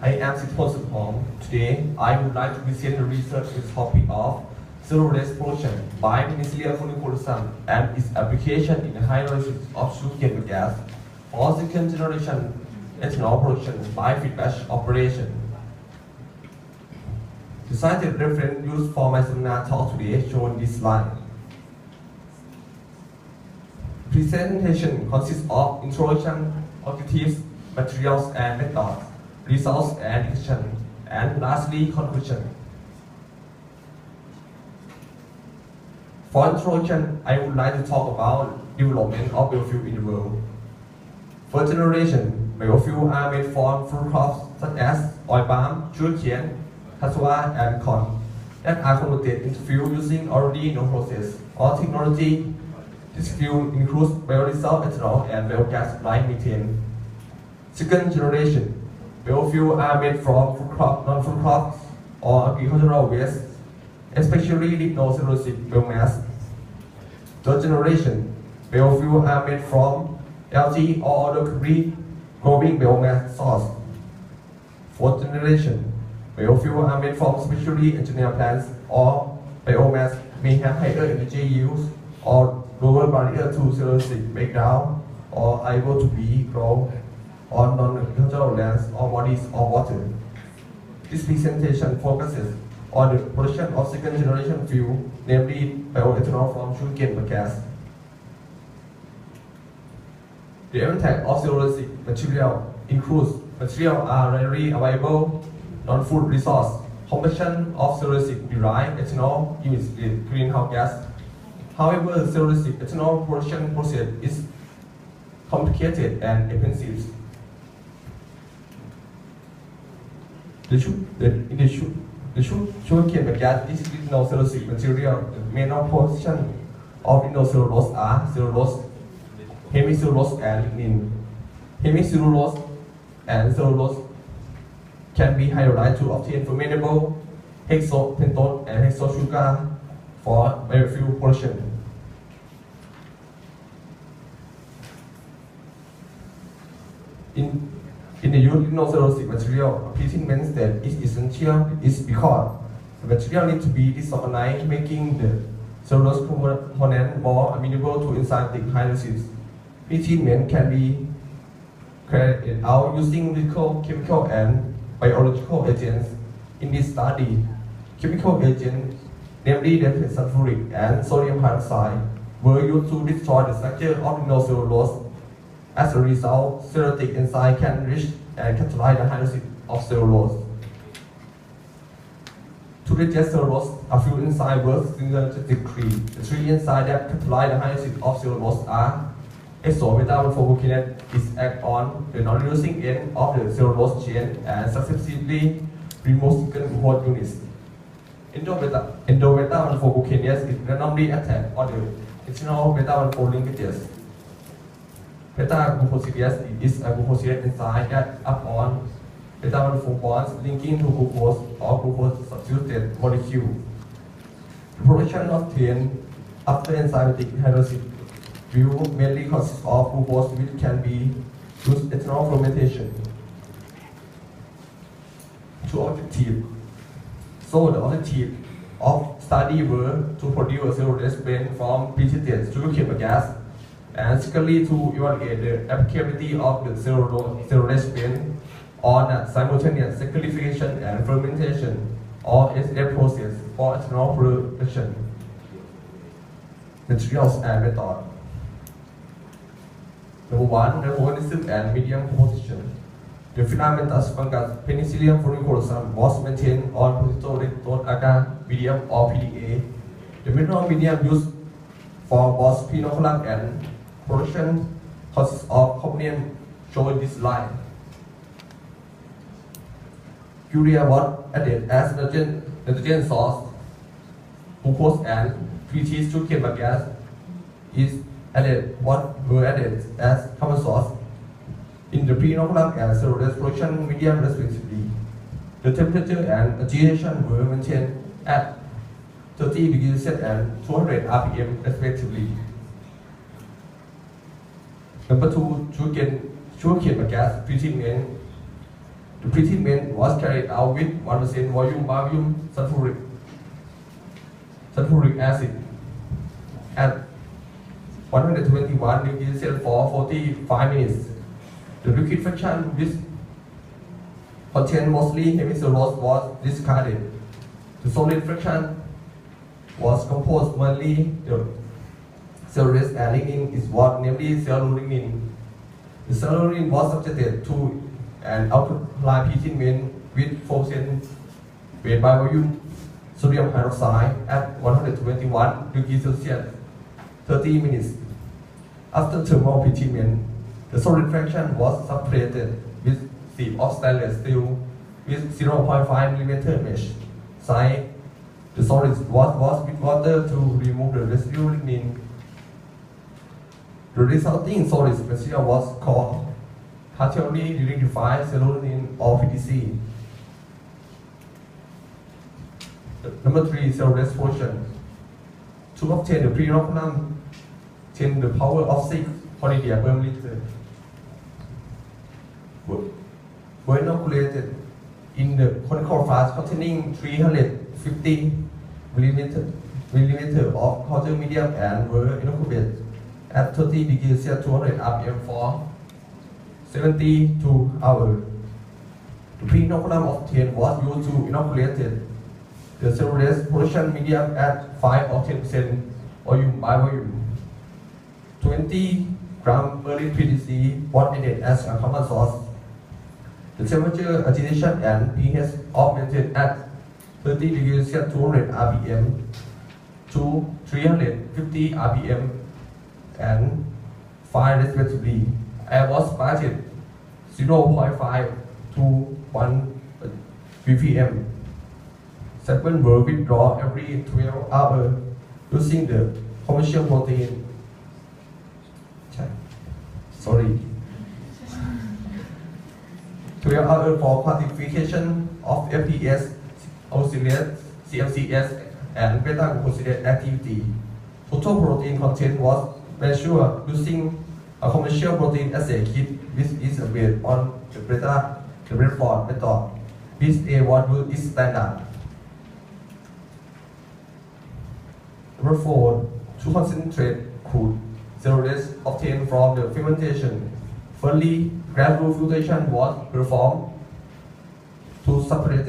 I am Hom. Today, I would like to present the research on the topic of cellulase production by Penicillium funiculosum and its application in the hydrolysis of sugarcane bagasse for second generation ethanol production by feedback operation. The scientific reference used for my seminar talk today shown in this slide. Presentation consists of introduction, objectives, materials and methods, results and action, and lastly conclusion. For introduction, I would like to talk about development of biofuel in the world. First generation biofuel are made from food crops such as oil palm, sugarcane, cassava, and corn that are converted into fuel using already known process or technology. This fuel includes biodiesel, ethanol, and biogas like methane. Second generation biofuel are made from food crop, non-food crops, or agricultural waste, especially lignocellulosic biomass. Third generation biofuel are made from algae or other growing biomass source. Fourth generation biofuel are made from specially engineered plants or biomass may have higher energy use or lower barrier to cellulosic breakdown or able to be grown on non-agricultural lands or bodies of water. This presentation focuses on the production of second generation fuel, namely bioethanol from sugarcane bagasse. The impact of cellulosic material includes materials are readily available, non-food resource, combustion of cellulosic derived ethanol emits greenhouse gas. However, cellulosic ethanol production process is complicated and expensive. The sugarcane bagasse is lignocellulosic material. The main composition of lignocellulose are cellulose, hemicellulose, and lignin. Hemicellulose and cellulose can be hydrolyzed to obtain fermentable hexapentone and hexasugar for biofuel production. In the use lignocellulosic material, a treatment that is essential is because the material needs to be disorganized, making the cellulose component more amenable to enzymatic hydrolysis. Treatment can be carried out using chemical and biological agents. In this study, chemical agents, namely sulfuric and sodium hydroxide, were used to destroy the structure of lignocellulose. As a result, cellulosic enzyme can reach and catalyze the hydrolysis of cellulose. To digest cellulose, a few enzymes work synergistically. The three enzymes that catalyze the hydrolysis of cellulose are exo-beta-1,4-gluconate is act on the non-reducing end of the cellulose chain and successively remove second glucose units. Endo-beta-1,4-gluconate is randomly attacked on the ethanol beta-1,4 linkages. Beta-glucosidase is a glucosidase enzyme that acts on beta-1,4 bonds linking to glucose or glucose substituted molecule. The production obtained after enzymatic hydrolysis will mainly consist of glucose, which can be used ethanol fermentation. So the objective of study were to produce cellulose blend from preceded sugarcane bagasse, and secondly to evaluate the applicability of the cellulose blend on a simultaneous saccharification and fermentation or SF process for ethanol production. Materials and method. Number 1, the organism and medium composition. The filamentous fungus Penicillium funiculosum was maintained on potato agar medium or PDA. The mineral medium used for both pinoculum and production consists of components shown in this line. Urea was added as nitrogen source. Glucose and treated sugarcane bagasse is were added as common source in the pre-inoculum and cellulose production medium respectively. The temperature and agitation were maintained at 30 degrees Celsius and 200 rpm respectively. Number 2, sugarcane bagasse treatment. The pretreatment was carried out with 1% volume sulfuric acid at 121 degrees Celsius for 45 minutes. The liquid fraction which contained mostly hemicellulose was discarded. The solid fraction was composed mainly the cellulase and lignin is what namely cellulignin. The cellulignin was subjected to an alkaline pretreatment with 4% weight by volume sodium hydroxide at 121 degrees Celsius 30 minutes. After thermal pretreatment, the solid fraction was separated with sheet of stainless steel with 0.5 mm mesh size. The solid was washed with water to remove the residual lignin. The resulting solid material was called partially derivatized cellulose or PDC. Number 3, cellulase portion. To obtain the pre-inoculum, obtain the power of 6 conidia per liter. Were inoculated in the conical flask containing 350 millimeter of culture medium and were inoculated at 30 degrees Celsius 200 rpm for 72 hours. The pre-inoculum obtained was used to inoculate the cellulase portion medium at 5 or 10% volume by volume. 20 gram per liter PDC was added as a common source. The temperature, agitation, and pH augmented at 30 degrees Celsius 200 rpm to 350 rpm and 5 respectively. Air was spiked 0.5 to 1 ppm. Samples were withdrawn every 12 hours using the commercial protein. Sorry. 12 hours for quantification of FPS, oxalate, CFCS, and beta-glucosidase activity. Total protein content was measured using a commercial protein assay kit which is based on the Bradford method, which is standard. Number 4, to concentrate crude cellulase obtained from the fermentation. Firstly, gradual filtration was performed to separate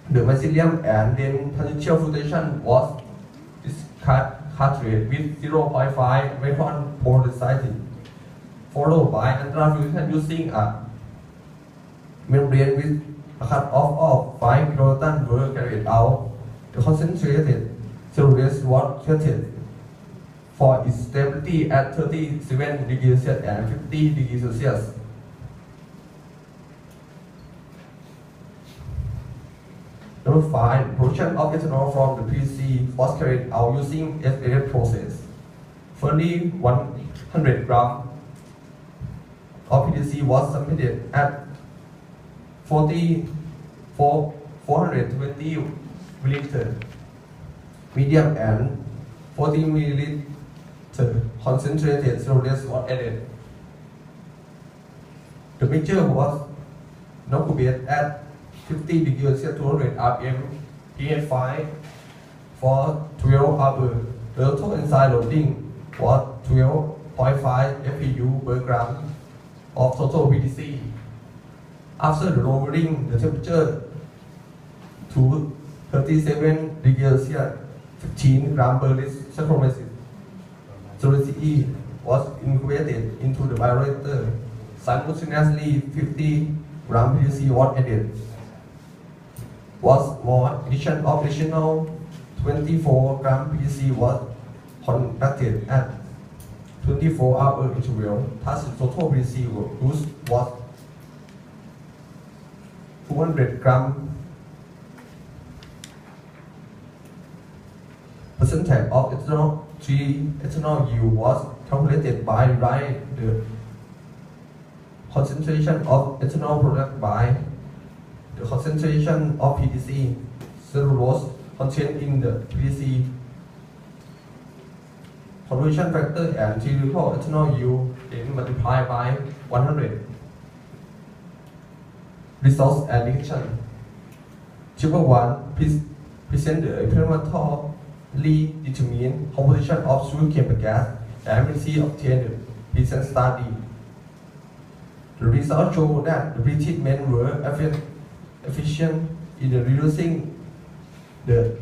the mycelium, and then tangential filtration was discarded with 0.5 micron porosity, followed by ultrafiltration using a membrane with a cutoff of 5 kilodalton were carried out. The concentrated cellulase was tested for its stability at 37 degrees Celsius and 50 degrees Celsius. Number 5, production of ethanol from the PDC was carried out using SPF process. Firstly, 100 grams of PDC was submitted at 420 milliliter medium and 40 milliliter concentrated cellulase was added. The mixture was incubated at 50 degrees Celsius 200 rpm pH 5 for 12 hours. The total enzyme loading was 12.5 FPU per gram of total PDC. After the lowering the temperature to 37 degrees Celsius, 15 gram per liter Cellulase was incubated into the bioreactor. Simultaneously, 50 gram PDC was added. Was more addition of additional 24 gram PDC was conducted at 24-hour interval. Thus, the total PDC used was 200 gram. Percentage of ethanol yield was calculated by dividing the concentration of ethanol product by the concentration of PDC cellulose contained in the PDC conversion factor and theoretical ethanol yield then multiplied by 100. Results and detection. Table 1 present the experimentally determined composition of sugarcane bagasse and MNC obtained the recent study. The results show that the pretreatment were efficient in reducing the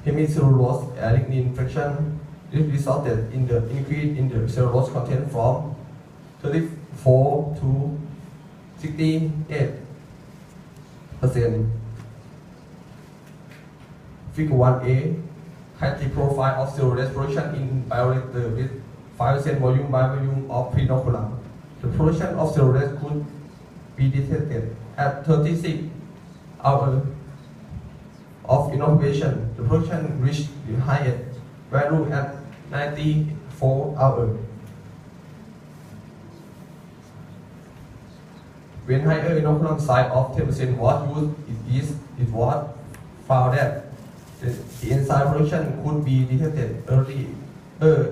hemicellulose and lignin fraction. This resulted in the increase in the cellulose content from 34 to 68%. Figure 1a has the profile of cellulose production in bioreactor with 5% volume by volume of funiculum. The production of cellulose could be detected at 36 hours of innovation. The production reached the highest value at 94 hours. When higher inoculum size of 10% was used, it was found that the enzyme production could be detected earlier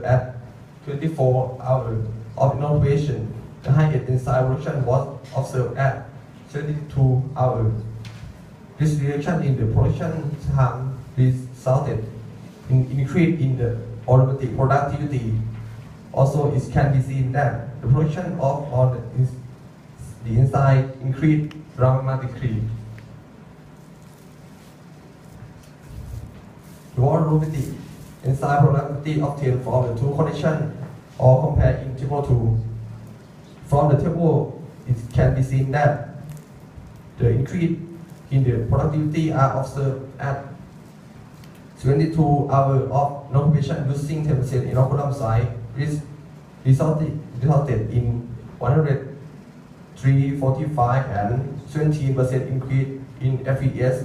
at 24 hours of innovation. The highest enzyme production was observed at 72 hours. This reduction in the production time resulted in increase in the automatic productivity. Also, it can be seen that the production of all the enzyme increased dramatically. The automatic enzyme productivity obtained from the two conditions are compared in table 2. From the table, it can be seen that the increase in the productivity are observed at 72 hours of inoculation using 10% inoculum size, which resulted in 103.45 and 17% increase in FES,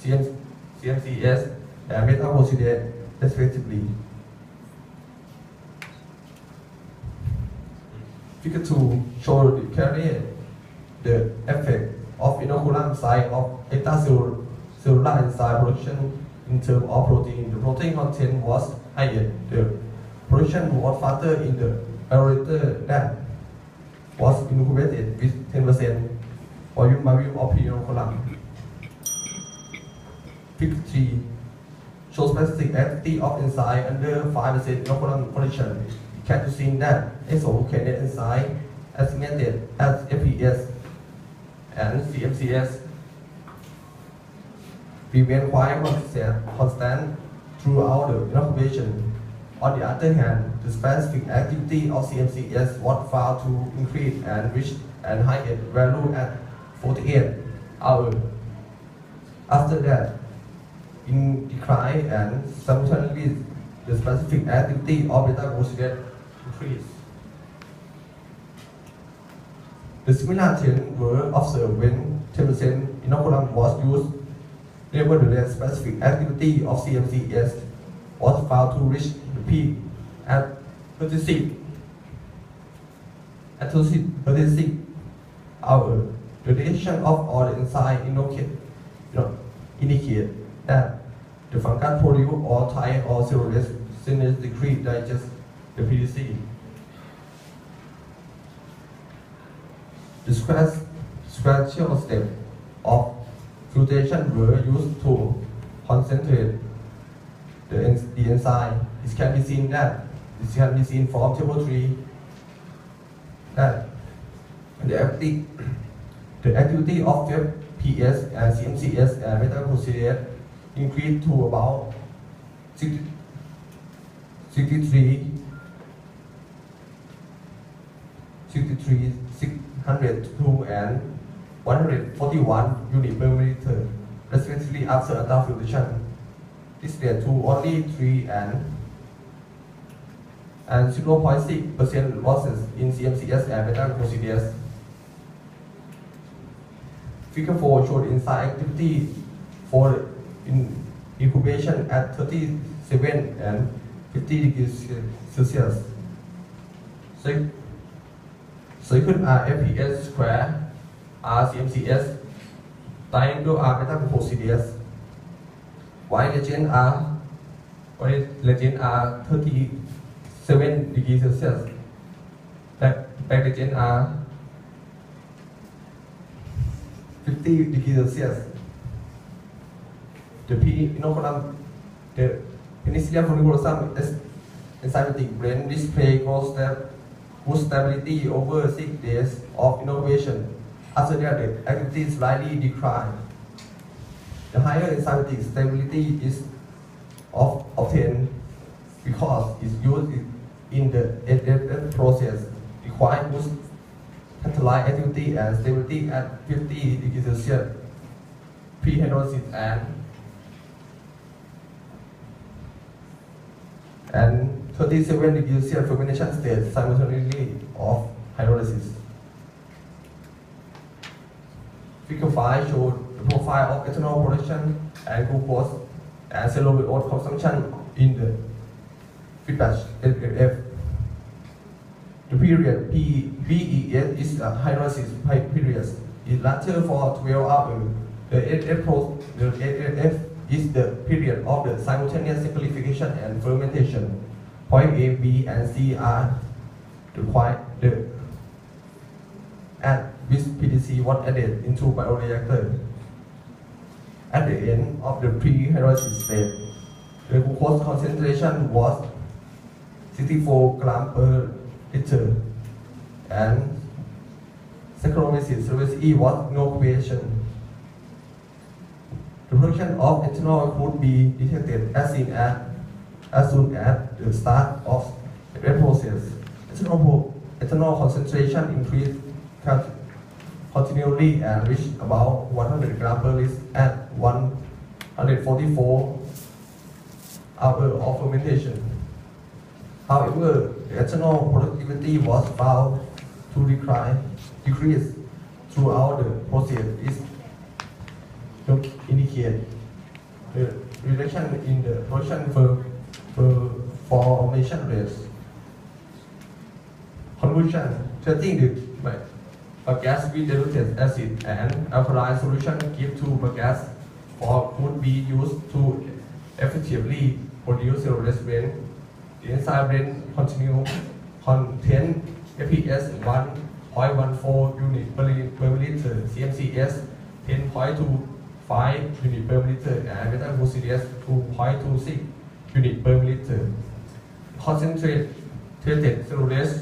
CMCS, and metabolicity respectively. Figure 2 shows the effect of inoculum size of extracellular enzyme production in terms of protein. The protein content was higher. The production was faster in the bioreactor that was incubated with 10% volume by volume of inoculum. Figure 3 shows specific activity of enzyme under 5% inoculum condition. It can be seen that exokinase enzyme estimated as FES and CMCS remain quite constant throughout the incubation. On the other hand, the specific activity of CMCS was found to increase and reach a higher value at 48 hours. After that, in decline and simultaneously, the specific activity of beta-glucosidase increased. The similar trends were observed when 10% inoculum was used. Nevertheless, specific activity of CMCS was found to reach the peak at 36 hours. The reaction of all the enzymes indicate that the fungus produce or type or cellulase synthesis decrease digest the PDC. The sequential steps of filtration were used to concentrate the enzyme. It can be seen from table 3 that the activity of PS and CMCS and metabolicity increased to about 602 and 141 units per milliliter, respectively after anti-filtration. This led to only 3 and 0.6% losses in CMCS and metabolicity. Figure 4 showed enzyme activity for incubation at 37 and 50 degrees Celsius. Circle are FES square, R CMCS, triangle are metabolicity. While legend are 37 degrees Celsius. Back legend are 50 degrees Celsius. The Penicillium funiculosum enzymatic blend display good stability over 6 days of innovation. After that, the activity slightly declined. The higher enzymatic stability is obtained because it's used in the adaptive process, requires good catalytic activity and stability at 50 degrees Celsius, pre-hydrolysis and 37 degrees Celsius fermentation state simultaneously of hydrolysis. Figure 5 shows the profile of ethanol production and glucose and cellulose consumption in the feedback FF. The period BES is a hydrolysis period. It lasts for 12 hours. The FF is the period of the simultaneous simplification and fermentation. Point A, B, and C are the point at which PDC was added into bioreactor. At the end of the pre-hydrolysis state, the glucose concentration was 64 grams per liter, and Cellulase E was no question. The production of ethanol could be detected as soon as the start of the process. Ethanol concentration increased continually and reached about 100 grams per liter at 144 hours of fermentation. However, the ethanol productivity was found to decrease throughout the process. It indicates the reduction in the production formation rates. Conclusion: treating the bagasse with diluted acid and alkaline solution given to bagasse could be used to effectively produce cellulose when the enzyme blend contain FPS 1.14 unit per milliliter, CMCS 10.25 unit per milliliter, and methylcellulose 2.26 unit per milliliter. Concentrated cellulose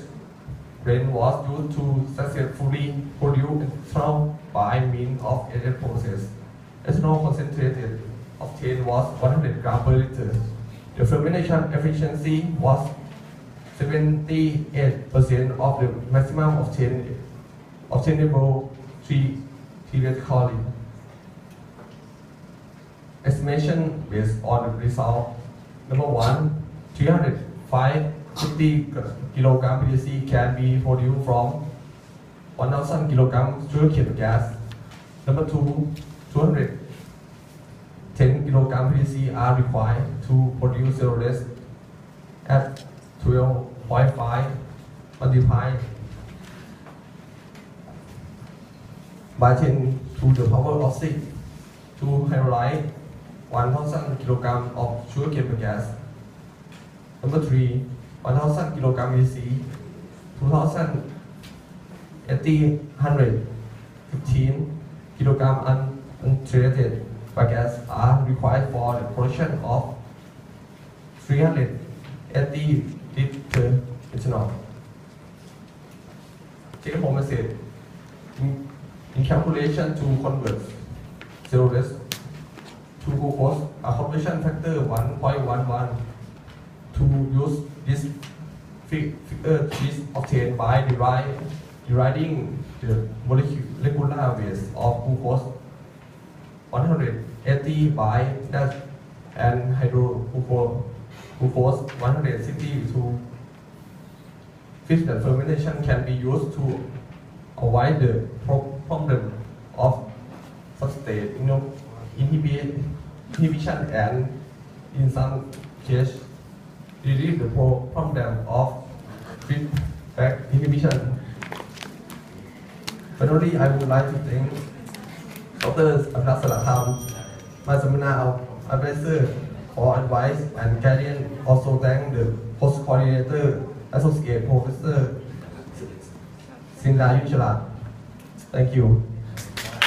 blend was used to successfully produce ethanol by means of adaptive process. Ethanol concentrated obtained was 100 grams per liter. The fermentation efficiency was 78% of the maximum obtainable theoretically. Estimation based on the result. Number 1, 350 kg PDC can be produced from 1,000 kg sugarcane gas. Number 2, 210 kg PDC are required to produce cellulose at 12.5 multiplied by 10 to the power of 6 to hydrolyze 1,000 kg of sugarcane gas. Number 3, 1,000 kg PDC, 2,815 kg untreated bagasse are required for the production of 380 liter ethanol. Take home message. In calculation to convert cellulose to glucose, a conversion factor 1.11. To use this figure is obtained by dividing the molecular weight of glucose 180 by that and glucose 162. Fish that fermentation can be used to avoid the problem of substrate inhibition and in some cases relieve the problem of feedback inhibition. Finally, I would like to thank Dr. Abdul my seminar advisor for advice and guidance. Also thank the post coordinator, Associate Professor Sinda Yuchalat. Thank you.